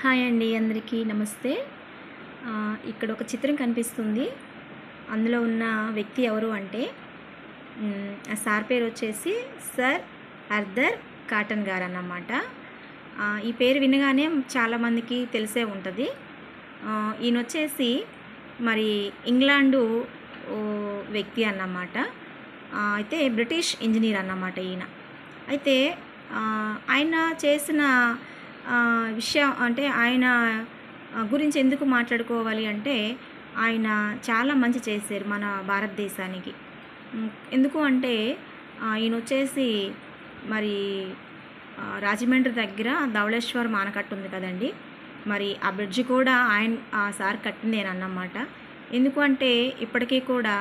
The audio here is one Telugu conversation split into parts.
హాయ్ అండి, అందరికీ నమస్తే. ఇక్కడ ఒక చిత్రం కనిపిస్తుంది. అందులో ఉన్న వ్యక్తి ఎవరు అంటే ఆ సార్ పేరు వచ్చేసి సర్ ఆర్థర్ కాటన్ గారు అన్నమాట. ఈ పేరు వినగానే చాలామందికి తెలిసే ఉంటుంది. ఈయన వచ్చేసి మరి ఇంగ్లాండు వ్యక్తి అన్నమాట. అయితే బ్రిటిష్ ఇంజనీర్ అన్నమాట ఈయన. అయితే ఆయన చేసిన విషయం అంటే ఆయన గురించి ఎందుకు మాట్లాడుకోవాలి అంటే ఆయన చాలా మంచి చేశారు మన భారతదేశానికి. ఎందుకు అంటే ఈయన వచ్చేసి మరి రాజమండ్రి దగ్గర ధవళేశ్వరం ఆనకట్ట ఉంది కదండి, మరి ఆ బ్రిడ్జ్ కూడా ఆ సార్ కట్టిందేనన్నమాట. ఎందుకు అంటే ఇప్పటికీ కూడా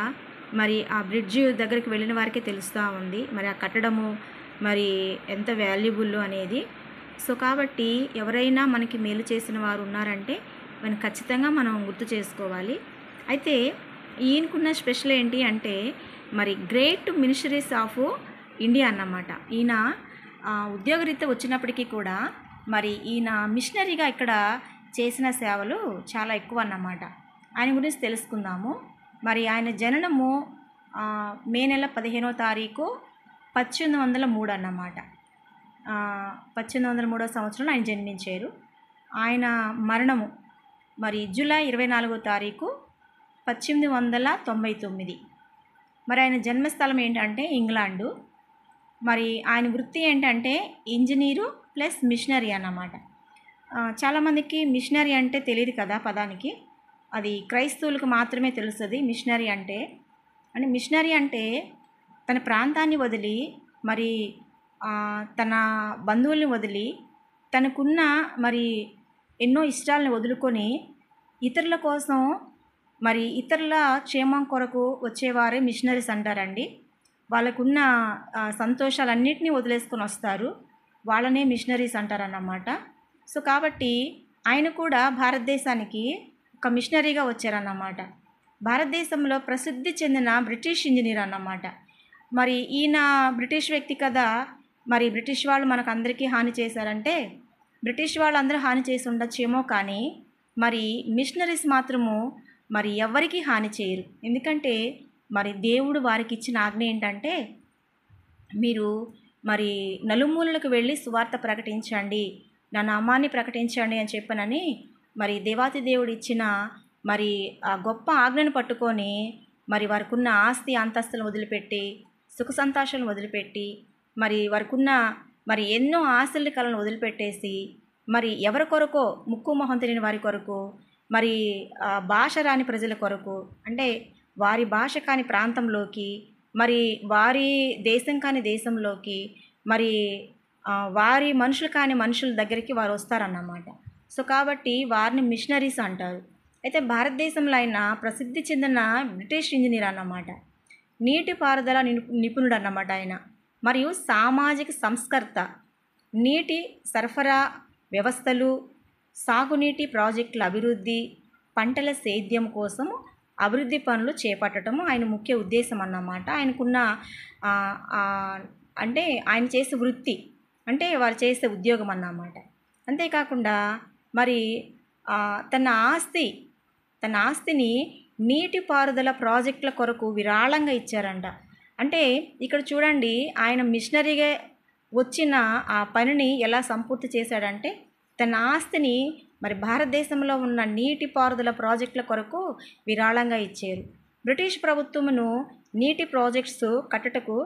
మరి ఆ బ్రిడ్జ్ దగ్గరికి వెళ్ళిన వారికే తెలుస్తూ ఉంది మరి ఆ కట్టడము మరి ఎంత వాల్యుబుల్ అనేది. సో కాబట్టి ఎవరైనా మనకి మేలు చేసిన వారు ఉన్నారంటే మనం ఖచ్చితంగా మనం గుర్తు చేసుకోవాలి. అయితే ఈయనకున్న స్పెషల్ ఏంటి అంటే మరి గ్రేట్ మిషనరీస్ ఆఫ్ ఇండియా అన్నమాట. ఈయన ఉద్యోగరీత్యా వచ్చినప్పటికీ కూడా మరి ఈయన మిషనరీగా ఇక్కడ చేసిన సేవలు చాలా ఎక్కువ అన్నమాట. ఆయన గురించి తెలుసుకుందాము. మరి ఆయన జననము మే నెల 15వ తారీఖు 1803 అన్నమాట. 1803 సంవత్సరంలో ఆయన జన్మించారు. ఆయన మరణము మరి జూలై 24వ తారీఖు 1899. మరి ఆయన జన్మస్థలం ఏంటంటే ఇంగ్లాండు. మరి ఆయన వృత్తి ఏంటంటే ఇంజనీరు ప్లస్ మిషనరీ అన్నమాట. చాలామందికి మిషనరీ అంటే తెలియదు కదా పదానికి. అది క్రైస్తవులకు మాత్రమే తెలుస్తుంది మిషనరీ అంటే. మిషనరీ అంటే తన ప్రాంతాన్ని వదిలి మరి తన బంధువుల్ని వదిలి తనకున్న మరి ఎన్నో ఇష్టాలను వదులుకొని ఇతరుల కోసం మరి ఇతరుల క్షేమం కొరకు వచ్చేవారే మిషనరీస్ అంటారండి. వాళ్ళకున్న సంతోషాలన్నింటినీ వదిలేసుకొని వస్తారు, వాళ్ళనే మిషనరీస్ అంటారన్నమాట. సో కాబట్టి ఆయన కూడా భారతదేశానికి ఒక మిషనరీగా వచ్చారన్నమాట. భారతదేశంలో ప్రసిద్ధి చెందిన బ్రిటిష్ ఇంజనీర్ అన్నమాట. మరి ఈయన బ్రిటిష్ వ్యక్తి కదా, మరి బ్రిటిష్ వాళ్ళు మనకు అందరికీ హాని చేశారంటే బ్రిటిష్ వాళ్ళు అందరూ హాని చేసి ఉండొచ్చేమో, కానీ మరి మిషనరీస్ మాత్రము మరి ఎవరికి హాని చేయరు. ఎందుకంటే మరి దేవుడు వారికి ఇచ్చిన ఆజ్ఞ ఏంటంటే మీరు మరి నలుమూలలకు వెళ్ళి సువార్త ప్రకటించండి, నా నామాన్ని ప్రకటించండి అని చెప్పనని మరి దేవాతి దేవుడు ఇచ్చిన మరి ఆ గొప్ప ఆజ్ఞను పట్టుకొని మరి వారికి ఉన్న ఆస్తి అంతస్తులను వదిలిపెట్టి సుఖ సంతోషాలను వదిలిపెట్టి మరి వారికి ఉన్న మరి ఎన్నో ఆశల కళలను వదిలిపెట్టేసి మరి ఎవరి కొరకో ముక్కు మొహం తెలియని వారి కొరకు మరి భాష రాని ప్రజల కొరకు అంటే వారి భాష కాని ప్రాంతంలోకి మరి వారి దేశం కాని దేశంలోకి మరి వారి మనుషులు కాని మనుషుల దగ్గరికి వారు వస్తారన్నమాట. సో కాబట్టి వారిని మిషనరీస్ అంటారు. అయితే భారతదేశంలో ఆయన ప్రసిద్ధి చెందిన బ్రిటిష్ ఇంజనీర్ అన్నమాట. నీటిపారుదల నిపుణుడు అన్నమాట ఆయన. మరియు సామాజిక సంస్కర్త, నీటి సరఫరా వ్యవస్థలు, సాగునీటి ప్రాజెక్టుల అభివృద్ధి, పంటల సేద్యం కోసం అభివృద్ధి పనులు చేపట్టడము ఆయన ముఖ్య ఉద్దేశం అన్నమాట. ఆయనకున్న అంటే ఆయన చేసే వృత్తి అంటే వారు చేసే ఉద్యోగం అన్నమాట. అంతేకాకుండా మరి తన ఆస్తిని నీటిపారుదల ప్రాజెక్టుల కొరకు విరాళంగా ఇచ్చారంట. అంటే ఇక్కడ చూడండి, ఆయన మిషనరీగా వచ్చిన ఆ పనిని ఎలా సంపూర్తి చేశాడంటే తన ఆస్తిని మరి భారతదేశంలో ఉన్న నీటిపారుదల ప్రాజెక్టుల కొరకు విరాళంగా ఇచ్చారు. బ్రిటిష్ ప్రభుత్వమును నీటి ప్రాజెక్ట్స్ కట్టటకు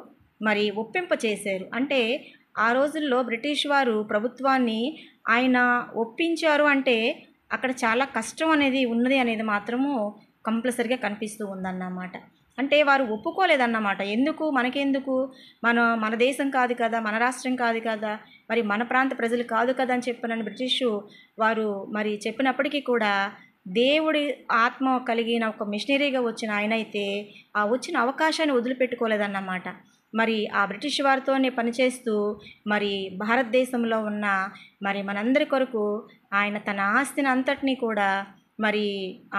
మరి ఒప్పింపచేశారు. అంటే ఆ రోజుల్లో బ్రిటిష్ వారు ప్రభుత్వాన్ని ఆయన ఒప్పించారు అంటే అక్కడ చాలా కష్టం అనేది ఉన్నది అనేది మాత్రము కంపల్సరిగా కనిపిస్తూ ఉందన్నమాట. అంటే వారు ఒప్పుకోలేదన్నమాట. ఎందుకు మనకెందుకు, మన దేశం కాదు కదా, మన రాష్ట్రం కాదు కదా, మరి మన ప్రాంత ప్రజలు కాదు కదా అని చెప్పినని బ్రిటిష్ వారు మరి చెప్పినప్పటికీ కూడా దేవుడి ఆత్మ కలిగిన ఒక మిషనరీగా వచ్చిన ఆయన అయితే ఆ వచ్చిన అవకాశాన్ని వదిలిపెట్టుకోలేదన్నమాట. మరి ఆ బ్రిటిష్ వారితోనే పనిచేస్తూ మరి భారతదేశంలో ఉన్న మరి మనందరి కొరకు ఆయన తన ఆస్తిని అంతటినీ కూడా మరి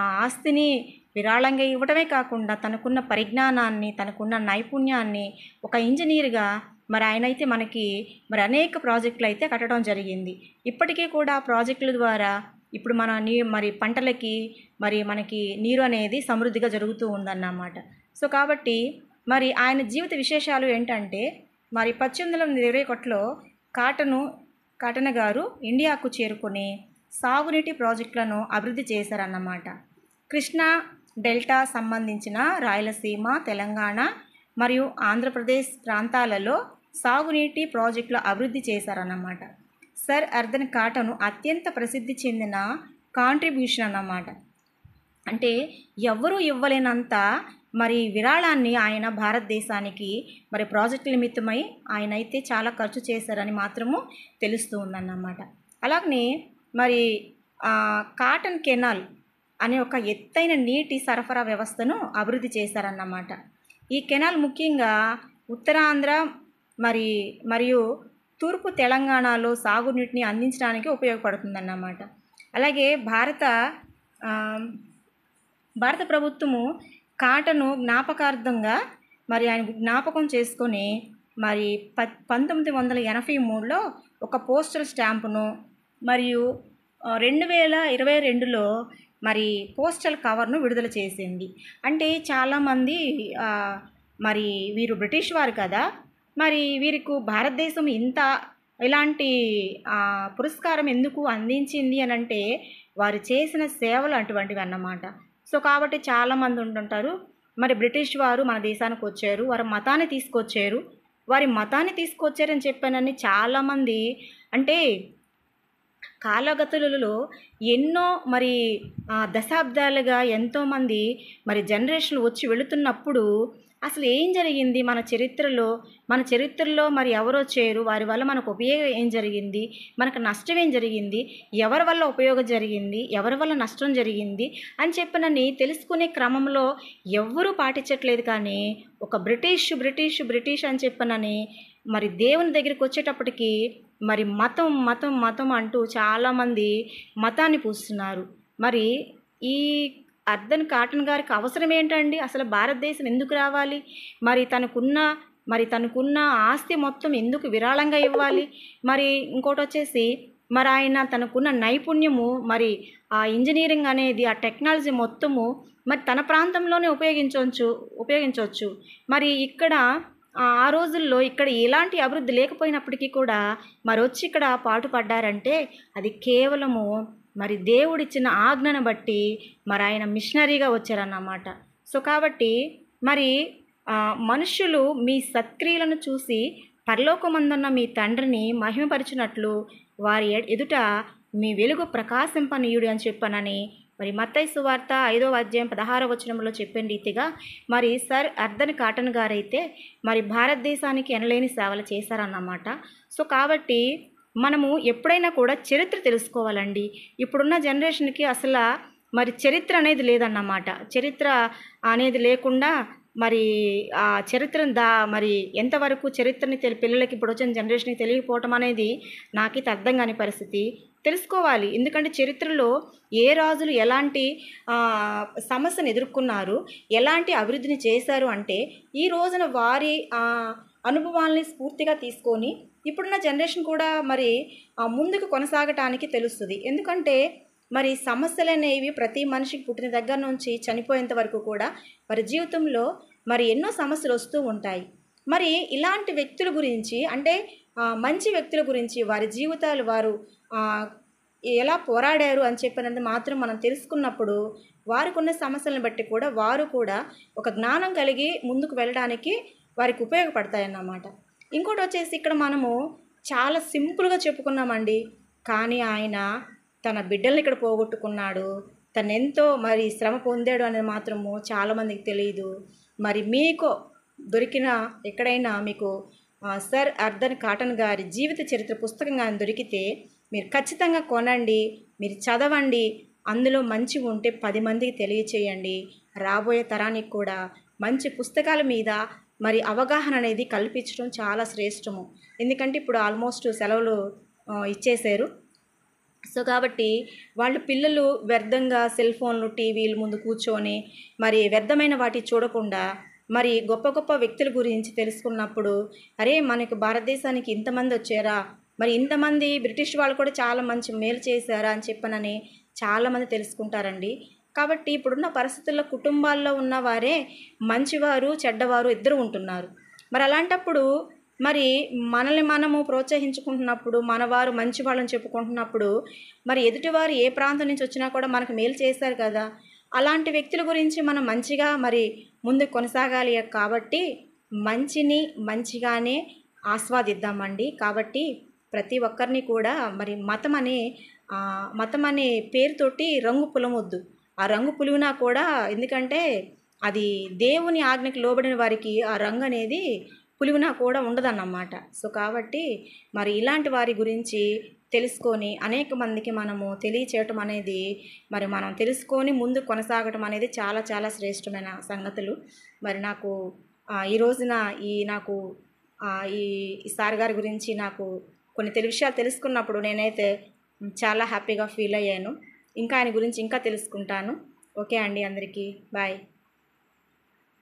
ఆ ఆస్తిని విరాళంగా ఇవ్వడమే కాకుండా తనకున్న పరిజ్ఞానాన్ని, తనకున్న నైపుణ్యాన్ని ఒక ఇంజనీర్గా మరి ఆయనైతే మనకి మరి అనేక ప్రాజెక్టులు అయితే కట్టడం జరిగింది. ఇప్పటికీ కూడా ప్రాజెక్టుల ద్వారా ఇప్పుడు మన మరి పంటలకి మరి మనకి నీరు అనేది సమృద్ధిగా జరుగుతూ ఉందన్నమాట. సో కాబట్టి మరి ఆయన జీవిత విశేషాలు ఏంటంటే, మరి 1821లో కాటన్ గారు ఇండియాకు చేరుకొని సాగునీటి ప్రాజెక్టులను అభివృద్ధి చేశారన్నమాట. కృష్ణా డెల్టా సంబంధించిన రాయలసీమ, తెలంగాణ మరియు ఆంధ్రప్రదేశ్ ప్రాంతాలలో సాగునీటి ప్రాజెక్టులు అభివృద్ధి చేశారన్నమాట. సర్ ఆర్థర్ కాటన్ అత్యంత ప్రసిద్ధి చెందిన కాంట్రిబ్యూషన్ అన్నమాట. అంటే ఎవరూ ఇవ్వలేనంత మరి విరాళాన్ని ఆయన భారతదేశానికి మరి ప్రాజెక్టు నిమిత్తమై ఆయన అయితే చాలా ఖర్చు చేశారని మాత్రము తెలుస్తూ ఉందన్నమాట. అలాగనే మరి కాటన్ కెనాల్ అనే ఒక ఎత్తైన నీటి సరఫరా వ్యవస్థను అభివృద్ధి చేశారన్నమాట. ఈ కెనాల్ ముఖ్యంగా ఉత్తరాంధ్ర మరియు తూర్పు తెలంగాణలో సాగునీటిని అందించడానికి ఉపయోగపడుతుందన్నమాట. అలాగే భారత ప్రభుత్వము కాటను జ్ఞాపకార్థంగా మరి ఆయన జ్ఞాపకం చేసుకొని మరి 1983లో ఒక పోస్టల్ స్టాంపును మరియు 2022లో మరి పోస్టల్ కవర్ను విడుదల చేసింది. అంటే చాలామంది మరి వీరు బ్రిటిష్ వారు కదా, మరి వీరికి భారతదేశం ఇలాంటి పురస్కారం ఎందుకు అందించింది అని అంటే వారు చేసిన సేవలు అటువంటివి అన్నమాట. సో కాబట్టి చాలామంది ఉంటుంటారు, మరి బ్రిటిష్ వారు మన దేశానికి వచ్చారు, వారి మతాన్ని తీసుకొచ్చారని చెప్పానని చాలామంది అంటే కాలగతులలో ఎన్నో మరి దశాబ్దాలుగా ఎంతోమంది మరి జనరేషన్లు వచ్చి వెళుతున్నప్పుడు అసలు ఏం జరిగింది మన చరిత్రలో మరి ఎవరు వచ్చారు, వారి వల్ల మనకు ఉపయోగం ఏం జరిగింది, మనకు నష్టం ఏం జరిగింది, ఎవరి వల్ల ఉపయోగం జరిగింది, ఎవరి వల్ల నష్టం జరిగింది అని చెప్పనని తెలుసుకునే క్రమంలో ఎవ్వరూ పాటించట్లేదు. కానీ ఒక బ్రిటిష్ అని చెప్పనని మరి దేవుని దగ్గరికి వచ్చేటప్పటికి మరి మతం అంటూ చాలామంది మతాన్ని పూస్తున్నారు. మరి ఈ ఆర్థర్ కాటన్ గారికి అవసరం ఏంటండి, అసలు భారతదేశం ఎందుకు రావాలి, మరి తనకున్న ఆస్తి మొత్తం ఎందుకు విరాళంగా ఇవ్వాలి, మరి ఇంకోటి వచ్చేసి మరి ఆయన తనకున్న నైపుణ్యము మరి ఆ ఇంజనీరింగ్ అనేది ఆ టెక్నాలజీ మొత్తము మరి తన ప్రాంతంలోనే ఉపయోగించవచ్చు. మరి ఇక్కడ ఆ రోజుల్లో ఇక్కడ ఎలాంటి అభివృద్ధి లేకపోయినప్పటికీ కూడా మరి వచ్చి ఇక్కడ పాటుపడ్డారంటే అది కేవలము మరి దేవుడిచ్చిన ఆజ్ఞను బట్టి మరి ఆయన మిషనరీగా వచ్చారన్నమాట. సో కాబట్టి మరి మనుష్యులు మీ సత్క్రియలను చూసి పరలోకమందున్న మీ తండ్రిని మహిమపరిచినట్లు వారి ఎదుట మీ వెలుగు ప్రకాశింపనీయుడు అని చెప్పనని మరి మత్తయి సువార్త 5వ అధ్యాయం 16వ వచనంలో చెప్పిన రీతిగా మరి సర్ ఆర్థర్ కాటన్ గారైతే మరి భారతదేశానికి ఎనలేని సేవలు చేశారన్నమాట. సో కాబట్టి మనము ఎప్పుడైనా కూడా చరిత్ర తెలుసుకోవాలండి. ఇప్పుడున్న జనరేషన్కి అసలు మరి చరిత్ర అనేది లేదన్నమాట. చరిత్ర అనేది లేకుండా మరి ఆ చరిత్రను మరి ఎంతవరకు చరిత్రని పిల్లలకి ఇప్పుడు వచ్చిన జనరేషన్కి తెలియకపోవటం అనేది నాకైతే అర్థం కాని పరిస్థితి. తెలుసుకోవాలి, ఎందుకంటే చరిత్రలో ఏ రాజులు ఎలాంటి సమస్యను ఎదుర్కొన్నారు, ఎలాంటి అభివృద్ధిని చేశారు అంటే ఈ రోజున వారి అనుభవాల్ని స్ఫూర్తిగా తీసుకొని ఇప్పుడున్న జనరేషన్ కూడా మరి ముందుకు కొనసాగటానికి తెలుస్తుంది. ఎందుకంటే మరి సమస్యలు అనేవి ప్రతి మనిషికి పుట్టిన దగ్గర నుంచి చనిపోయేంత వరకు కూడా మరి జీవితంలో మరి ఎన్నో సమస్యలు వస్తూ ఉంటాయి. మరి ఇలాంటి వ్యక్తుల గురించి అంటే మంచి వ్యక్తుల గురించి వారి జీవితాలు వారు ఎలా పోరాడారు అని చెప్పినది మాత్రం మనం తెలుసుకున్నప్పుడు వారికి ఉన్న సమస్యలను బట్టి కూడా వారు కూడా ఒక జ్ఞానం కలిగి ముందుకు వెళ్ళడానికి వారికి ఉపయోగపడతాయన్నమాట. ఇంకోటి వచ్చేసి ఇక్కడ మనము చాలా సింపుల్గా చెప్పుకున్నామండి, కానీ ఆయన తన బిడ్డల్ని ఇక్కడ పోగొట్టుకున్నాడు, తను ఎంతో మరి శ్రమ పొందాడు అనేది మాత్రము చాలామందికి తెలియదు. మరి మీకు దొరికిన ఎక్కడైనా మీకు సర్ ఆర్థర్ కాటన్ గారి జీవిత చరిత్ర పుస్తకం కానీ దొరికితే మీరు ఖచ్చితంగా కొనండి, మీరు చదవండి. అందులో మంచి ఉంటే 10 మందికి తెలియచేయండి. రాబోయే తరానికి కూడా మంచి పుస్తకాల మీద మరి అవగాహన అనేది కల్పించడం చాలా శ్రేష్టము. ఎందుకంటే ఇప్పుడు ఆల్మోస్ట్ సెలవులు ఇచ్చేశారు. సో కాబట్టి వాళ్ళు పిల్లలు వ్యర్థంగా సెల్ ఫోన్లు టీవీల ముందు కూర్చొని మరి వ్యర్థమైన వాటి చూడకుండా మరి గొప్ప గొప్ప వ్యక్తుల గురించి తెలుసుకున్నప్పుడు అరే మనకు భారతదేశానికి ఇంతమంది వచ్చారా, మరి ఇంతమంది బ్రిటిష్ వాళ్ళు కూడా చాలా మంచి మేలు చేశారా అని చెప్పనని చాలామంది తెలుసుకుంటారండి. కాబట్టి ఇప్పుడున్న పరిస్థితుల్లో కుటుంబాల్లో ఉన్నవారే మంచివారు చెడ్డవారు ఇద్దరు ఉంటున్నారు. మరి అలాంటప్పుడు మరి మనల్ని మనము ప్రోత్సహించుకుంటున్నప్పుడు, మనవారు మంచి వాళ్ళని చెప్పుకుంటున్నప్పుడు మరి ఎదుటివారు ఏ ప్రాంతం నుంచి వచ్చినా కూడా మనకు మేలు చేశారు కదా, అలాంటి వ్యక్తుల గురించి మనం మంచిగా మరి ముందుకు కొనసాగాలి కాబట్టి మంచిని మంచిగానే ఆస్వాదిద్దామండి. కాబట్టి ప్రతి ఒక్కరిని కూడా మరి మతం అనే పేరుతోటి రంగు పులమొద్దు. ఆ రంగు పులివినా కూడా, ఎందుకంటే అది దేవుని ఆజ్ఞకి లోబడిన వారికి ఆ రంగు అనేది పులివినా కూడా ఉండదన్నమాట. సో కాబట్టి మరి ఇలాంటి వారి గురించి తెలుసుకొని అనేక మందికి మనము తెలియచేయటం అనేది, మరి మనం తెలుసుకొని ముందు కొనసాగటం అనేది చాలా చాలా శ్రేష్టమైన సంగతులు. మరి నాకు ఈ రోజున నాకు ఈ సార్ గారి గురించి నాకు కొన్ని విషయాలు తెలుసుకున్నప్పుడు నేనైతే చాలా హ్యాపీగా ఫీల్ అయ్యాను. ఇంకా ఆయన గురించి ఇంకా తెలుసుకుంటాను. ఓకే అండి, అందరికీ బాయ్.